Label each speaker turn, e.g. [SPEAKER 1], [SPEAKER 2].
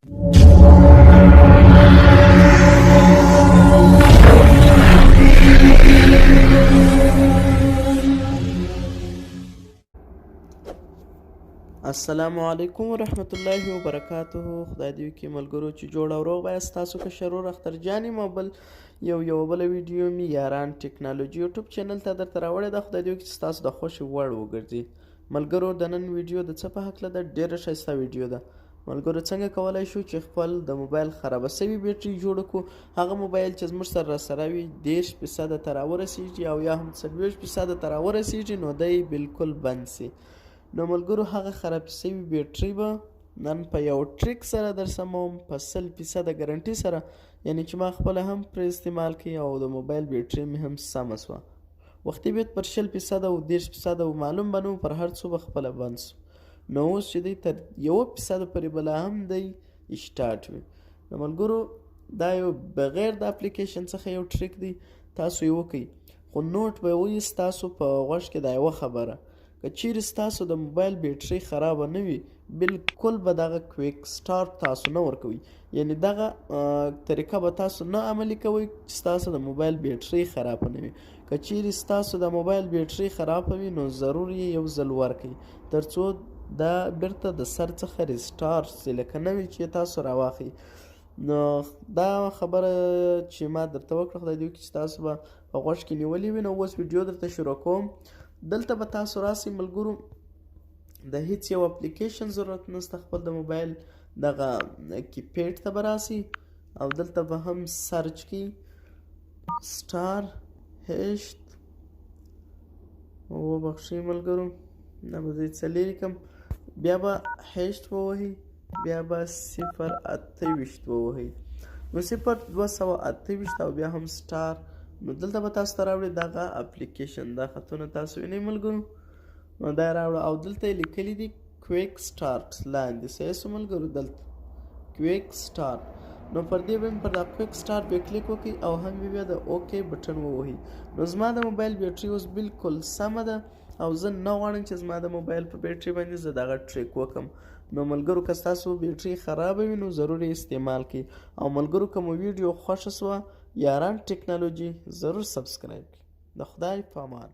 [SPEAKER 1] السلام علیکم ورحمت الله وبرکاته. خدای دې وکړي ملګرو چې جوړ او روغ یاست. تاسو کشر ورور اختر جان یم او بل یو بله ویډیو مې یاران ټکنالوژي یوټیوب چینل ته درته راوړې ده. خدای دې وکړي چې ستاسو د خوښې وړ وګرځي. ملګرو د نن ویډیو د څه په هکله ده؟ ډېره ښایسته ویډیو ده. ملګرو څنګه کولی شو چې خپل د موبایل خرابه سوي بیټرۍ جوړه کړو؟ هغه موبایل چې زموږ سره راسره وي 10% ته راورسېږي او یا هم 40% ته راورسېږي نو دی بلکل بند سي. نو ملګرو هغه خراب سوي بیټرۍ به نن په یو ټریک سره در سموم په 100% ګارنټي سره، یعنی چې ما خپله هم پرې استعمال کړي او د موبایل بیټرۍ مې هم سمه سوه. وختي بیت پر 40% او 10% معلوم به نه و، پر هر څو به خپله بند سو. نو اوس چې دی تر 1% پورې به لا هم دی سټارټ وي. نو ملګرو دا یو بغیر د اپلیکیشن څخه یو ټریک دی، تاسو یې وکئ. خو نوټ به وایست تاسو په غوږ کې دا یوه خبره، که چیرې ستاسو د موبایل بیټرۍ خرابه نه وي بلکل به دغه کویک سټارټ تاسو نه ورکوئ، یعنی دغه طریقه به تاسو نه عملي کوئ چې ستاسو د موبایل بیټرۍ خرابه نه وي. که چیرې ستاسو د موبایل بیټرۍ خرابه وي نو ضرور یې یو ځل ورکړئ تر څو دا بیرته د سر څخه ریسټارټ سي، لکه نوې چې تاسو راواخلئ. نو دا خبره چې ما درته وکړه خدای دې وکړي چې تاسو به په غوږ کې نیولې وي. نو اوس ویډیو درته شروع کوم. دلته به تاسو راسئ ملګرو، د هیڅ یو اپلیکیشن ضرورت نشته. خپل د موبایل دغه کیپیډ ته به راسئ او دلته به هم سرچ کړئ سټار هشت، وبخښئ ملګرو دا به زه څه لیکم، بیا به هشت ووهئ، بیا به 028 ووهئ، نو 0228 او بیا هم سټار. نو دلته به تاسو ته راوړي دغه اپلیکیشن، دا خطونه تاسو وینئ ملګرو، نو دا یې راوړه او دلته یې لیکلي دي کویک سټارټ لاندې. صحیح سو ملګرو، دلته کویک سټارټ. نو پر دې باندې پر دا کویک سټارټ به کلیک وکړئ او هم بیا د اوکې بټن ووهئ. نو زما د موبایل بیټرۍ اوس بلکل سمه ده او زه نه غواړم چې زما د موبایل په بیټرۍ باندې زه دغه ټریک وکړم. نو ملګرو که ستاسو بیټرۍ خرابه وي نو ضرور یې استعمال کړئ. او ملګرو که مو ویډیو خوښه سوه یاران ټکنالوژي ضرور سبسکرایب کړئ. د خدای په امان.